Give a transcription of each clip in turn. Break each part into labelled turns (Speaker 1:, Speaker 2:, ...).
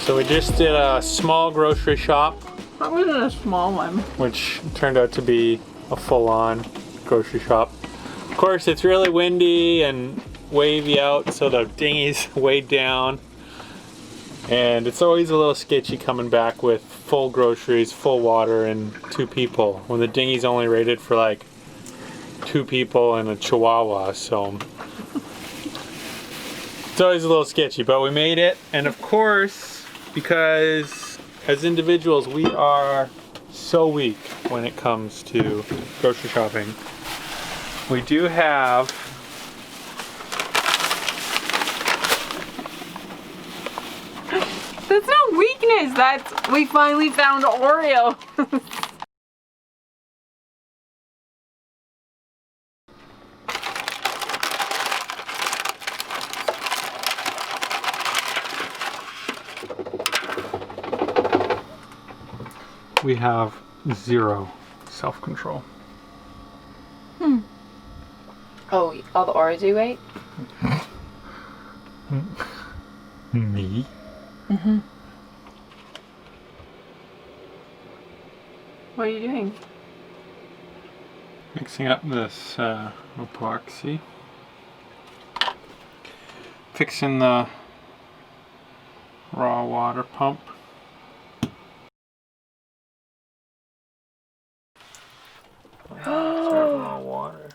Speaker 1: So we just did a small grocery shop,
Speaker 2: That wasn't a small one.
Speaker 1: which turned out to be a full-on grocery shop. Of course, it's really windy and wavy out, so the dinghy's way down. And it's always a little sketchy coming back with full groceries, full water, and 2 people, when the dinghy's only rated for like 2 people and a chihuahua, so it's always a little sketchy, but we made it. And of course, because as individuals we are so weak when it comes to grocery shopping, we do have
Speaker 2: That's not weakness. That's we finally found Oreo.
Speaker 1: we have 0 self-control.
Speaker 2: Oh, all the Oreos you ate?
Speaker 1: Me?
Speaker 2: Mm-hmm. What are you doing?
Speaker 1: Mixing up this epoxy. Fixing the raw water pump. Raw water.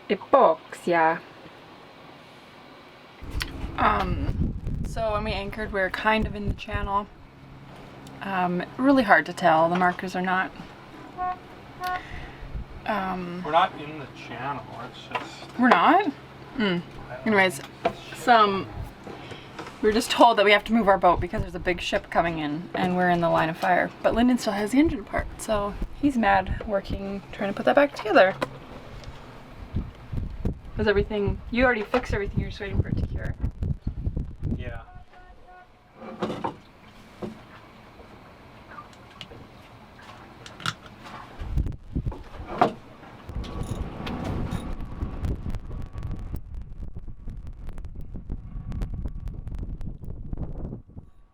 Speaker 2: Epoxia. So when we anchored, we were kind of in the channel. Really hard to tell. The markers are not.
Speaker 1: We're not in the channel. It's just.
Speaker 2: We're not? Anyways, we were just told that we have to move our boat because there's a big ship coming in and we're in the line of fire. But Lyndon still has the engine part, so he's mad working, trying to put that back together. Was everything, you already fixed everything, you're just waiting for it to cure.
Speaker 1: Yeah.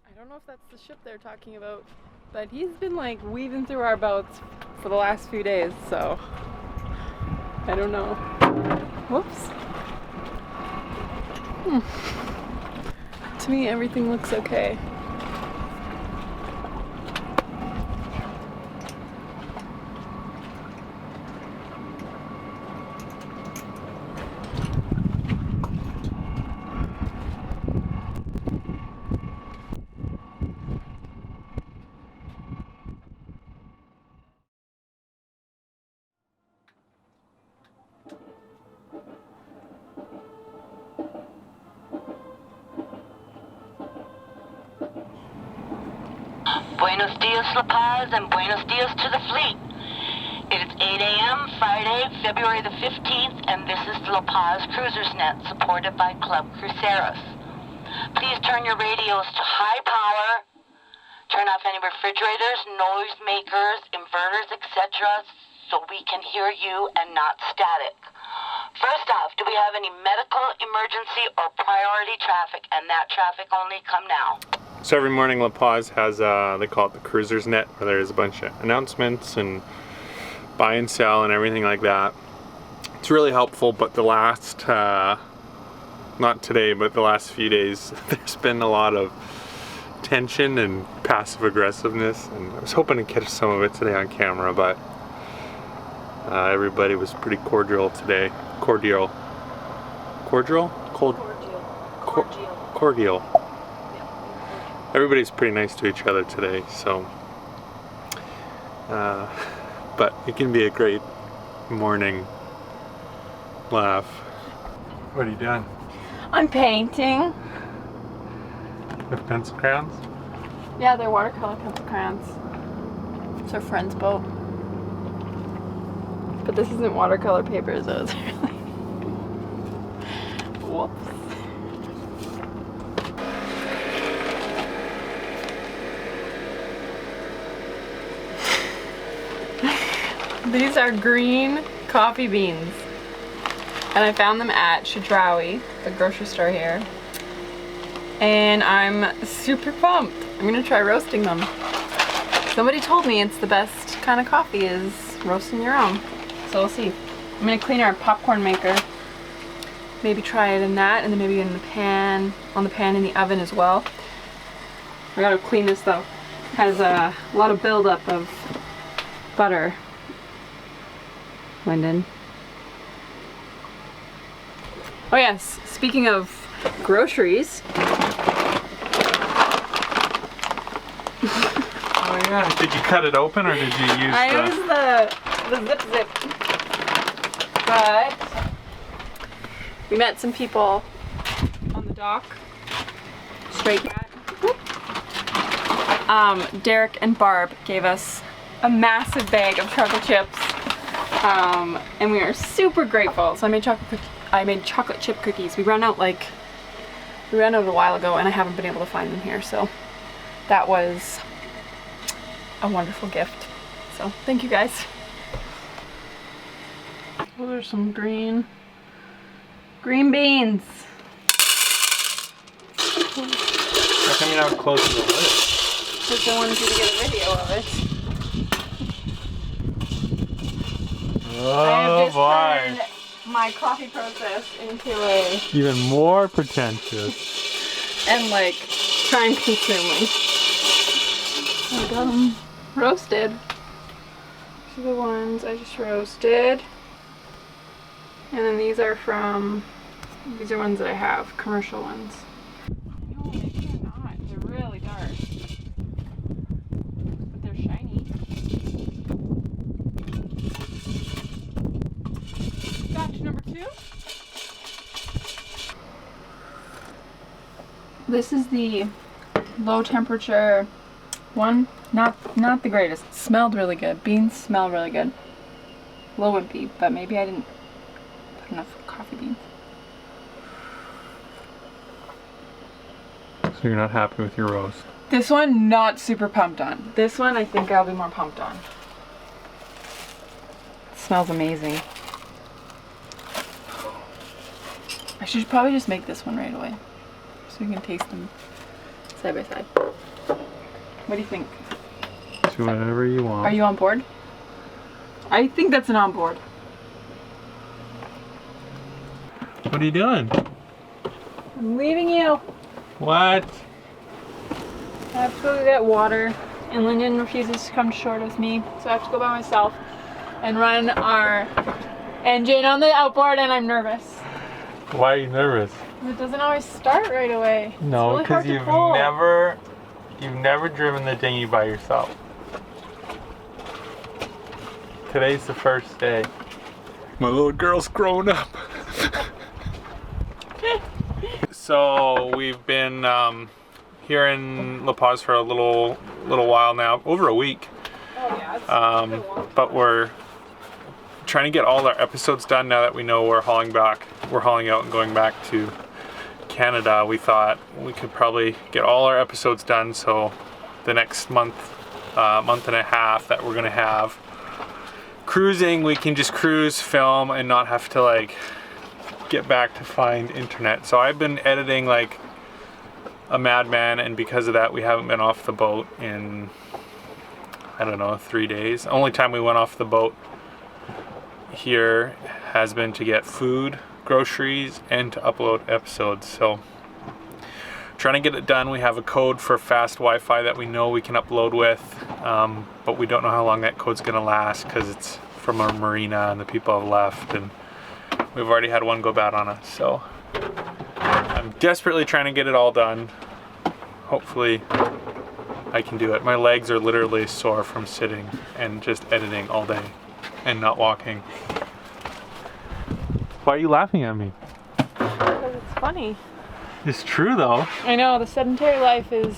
Speaker 2: I don't know if that's the ship they're talking about, but he's been like weaving through our boats for the last few days, so I don't know. Whoops. To me, everything looks okay.
Speaker 3: Buenos dias, La Paz, and buenos dias to the fleet. It is 8 a.m. Friday, February the 15th, and this is the La Paz Cruisers Net, supported by Club Cruceros. Please turn your radios to high power, turn off any refrigerators, noise makers, inverters, etc., so we can hear you and not static. First off, do we have any medical emergency or priority traffic, and that traffic only come now?
Speaker 1: So every morning La Paz has, they call it the Cruisers Net, where there's a bunch of announcements and buy and sell and everything like that. It's really helpful, but the last, not today, but the last few days, there's been a lot of tension and passive aggressiveness, and I was hoping to catch some of it today on camera, but everybody was pretty cordial today. Cordial? Cordial. Everybody's pretty nice to each other today, so but it can be a great morning laugh. What are you doing?
Speaker 2: I'm painting.
Speaker 1: With pencil crayons?
Speaker 2: Yeah, they're watercolor pencil crayons. It's our friend's boat. But this isn't watercolor paper, so it's really... Whoops. These are green coffee beans. And I found them at Chedraui, the grocery store here. And I'm super pumped. I'm gonna try roasting them. Somebody told me it's the best kind of coffee is roasting your own. So we'll see. I'm gonna clean our popcorn maker. Maybe try it in that, and then maybe in the pan, on the pan in the oven as well. I gotta clean this though. It has a lot of buildup of butter. Lyndon. Oh yes, speaking of groceries.
Speaker 1: Oh yeah, did you cut it open or did you use
Speaker 2: I used the zip. But we met some people on the dock. Stray cat. Derek and Barb gave us a massive bag of chocolate chips. And we are super grateful. So I made chocolate chip cookies. We ran out a while ago and I haven't been able to find them here. So that was a wonderful gift. So thank you guys. Oh, there's some green beans.
Speaker 1: How come you're not close to the lid?
Speaker 2: Because I wanted you to get a video of it. I have
Speaker 1: Oh
Speaker 2: just
Speaker 1: boy.
Speaker 2: turned my coffee process into a
Speaker 1: Even more pretentious.
Speaker 2: and like time consuming. I got them roasted. These are the ones I just roasted. And then these are ones that I have, commercial ones. No, maybe they're not. They're really dark. But they're shiny. Batch number 2. This is the low temperature one. Not the greatest. It smelled really good. Beans smell really good. Low wimpy, but maybe I didn't put enough coffee beans.
Speaker 1: So you're not happy with your roast?
Speaker 2: This one, not super pumped on. This one, I think I'll be more pumped on. It smells amazing. I should probably just make this one right away, so you can taste them side by side. What do you think?
Speaker 1: Do whatever you want.
Speaker 2: Are you on board? I think that's an on board.
Speaker 1: What are you doing?
Speaker 2: I'm leaving you.
Speaker 1: What?
Speaker 2: I have to go get water, and Lyndon refuses to come short with me, so I have to go by myself and run our engine on the outboard, and I'm nervous.
Speaker 1: Why are you nervous?
Speaker 2: It doesn't always start right away.
Speaker 1: No,
Speaker 2: it's really
Speaker 1: because
Speaker 2: hard to pull.
Speaker 1: you've never driven the dinghy by yourself. Today's the first day. My little girl's grown up. So we've been here in La Paz for a little while now, over a week.
Speaker 2: Oh yeah, it's been long.
Speaker 1: But we're trying to get all our episodes done now that we know we're hauling out and going back to Canada. We thought we could probably get all our episodes done, so the next month and a half that we're gonna have cruising, we can just cruise, film, and not have to like get back to find internet. So I've been editing like a madman, and because of that we haven't been off the boat in, I don't know, 3 days. Only time we went off the boat here has been to get food, groceries, and to upload episodes. So trying to get it done. We have a code for fast Wi-Fi that we know we can upload with, but we don't know how long that code's gonna last because it's from our marina and the people have left, and we've already had one go bad on us. So I'm desperately trying to get it all done. Hopefully I can do it. My legs are literally sore from sitting and just editing all day and not walking. Why are you laughing at me?
Speaker 2: Because it's funny.
Speaker 1: It's true though.
Speaker 2: I know, the sedentary life is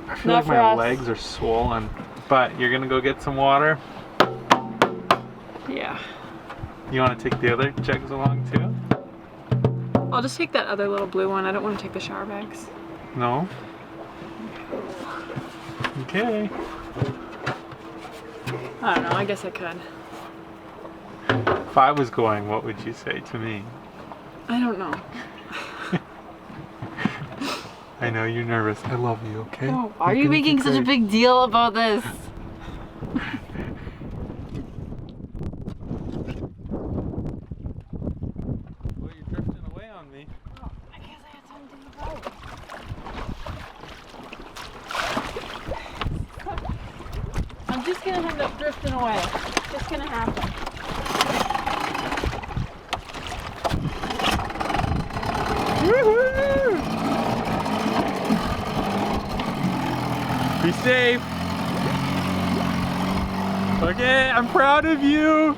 Speaker 1: I feel
Speaker 2: not
Speaker 1: like
Speaker 2: for
Speaker 1: my
Speaker 2: us.
Speaker 1: legs are swollen. But you're gonna go get some water.
Speaker 2: Yeah.
Speaker 1: You want to take the other jugs along too?
Speaker 2: I'll just take that other little blue one. I don't want to take the shower bags.
Speaker 1: No? Okay.
Speaker 2: I don't know, I guess I could.
Speaker 1: If I was going, what would you say to me?
Speaker 2: I don't know.
Speaker 1: I know you're nervous. I love you, okay?
Speaker 2: Oh, why are you making such a big deal about this?
Speaker 1: Well, you're drifting away on me.
Speaker 2: Oh, I guess I had something to go. I'm just gonna end up drifting away. It's just gonna happen.
Speaker 1: Woohoo! Be safe. Okay, I'm proud of you.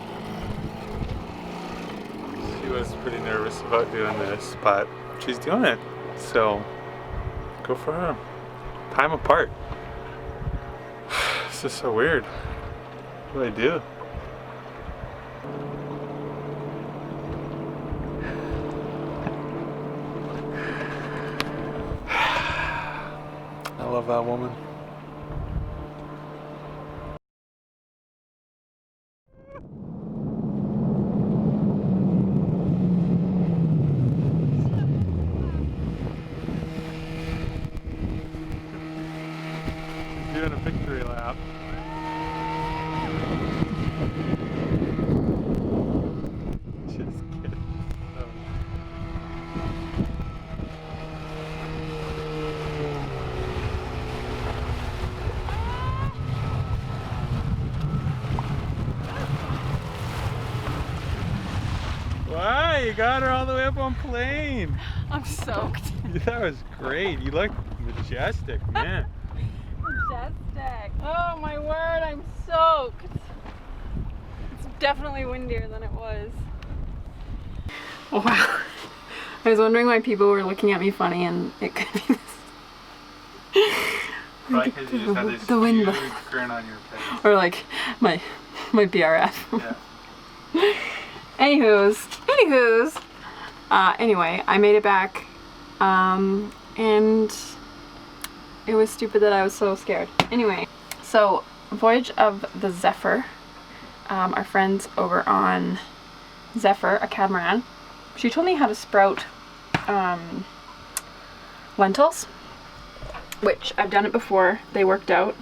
Speaker 1: She was pretty nervous about doing this, but she's doing it. So, go for her. Time apart. This is so weird. What do I do? I love that woman. Doing a victory lap. Just kidding. Wow, you got her all the way up on plane.
Speaker 2: I'm soaked.
Speaker 1: That was great. You look majestic, man.
Speaker 2: Majestic. Oh my word, I'm soaked. It's definitely windier than it was. Oh, wow. I was wondering why people were looking at me funny, and it could be this.
Speaker 1: Probably because you just had this
Speaker 2: the wind
Speaker 1: huge grin on your face.
Speaker 2: Or like my BRF.
Speaker 1: Yeah.
Speaker 2: Anywho's. Anyway, I made it back, and it was stupid that I was so scared. Anyway, so Voyage of the Zephyr, our friends over on Zephyr, a catamaran, she told me how to sprout lentils, which I've done it before. They worked out.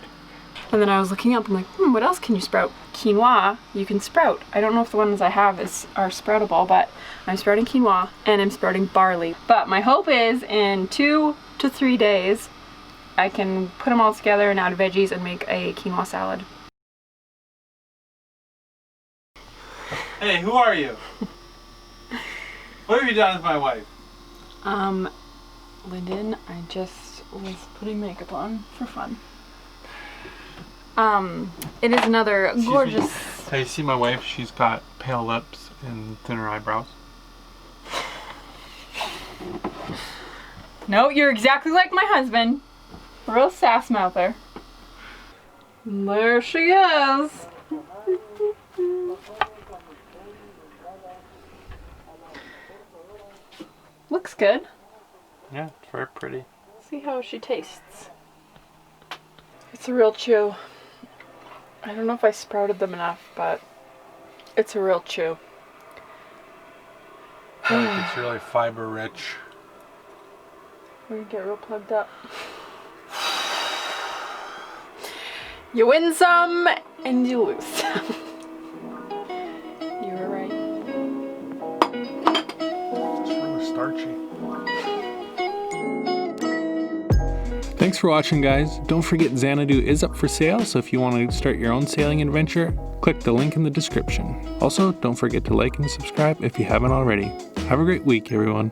Speaker 2: And then I was looking up, I'm like, what else can you sprout? Quinoa, you can sprout. I don't know if the ones I have are sproutable, but I'm sprouting quinoa and I'm sprouting barley. But my hope is in 2 to 3 days, I can put them all together and add veggies and make a quinoa salad.
Speaker 1: Hey, who are you? What have you done with my wife?
Speaker 2: Lyndon, I just was putting makeup on for fun. It is another gorgeous...
Speaker 1: Hey, you see my wife? She's got pale lips and thinner eyebrows.
Speaker 2: No, you're exactly like my husband. Real sass mouther. There she is. Looks good.
Speaker 1: Yeah, it's very pretty.
Speaker 2: See how she tastes. It's a real chew. I don't know if I sprouted them enough, but it's a real chew.
Speaker 1: I feel like it's really fiber rich.
Speaker 2: We're gonna get real plugged up. You win some and you lose some. You were right.
Speaker 1: It's really starchy. Thanks for watching, guys. Don't forget Xanadu is up for sale, so if you want to start your own sailing adventure, click the link in the description. Also, don't forget to like and subscribe if you haven't already. Have a great week, everyone.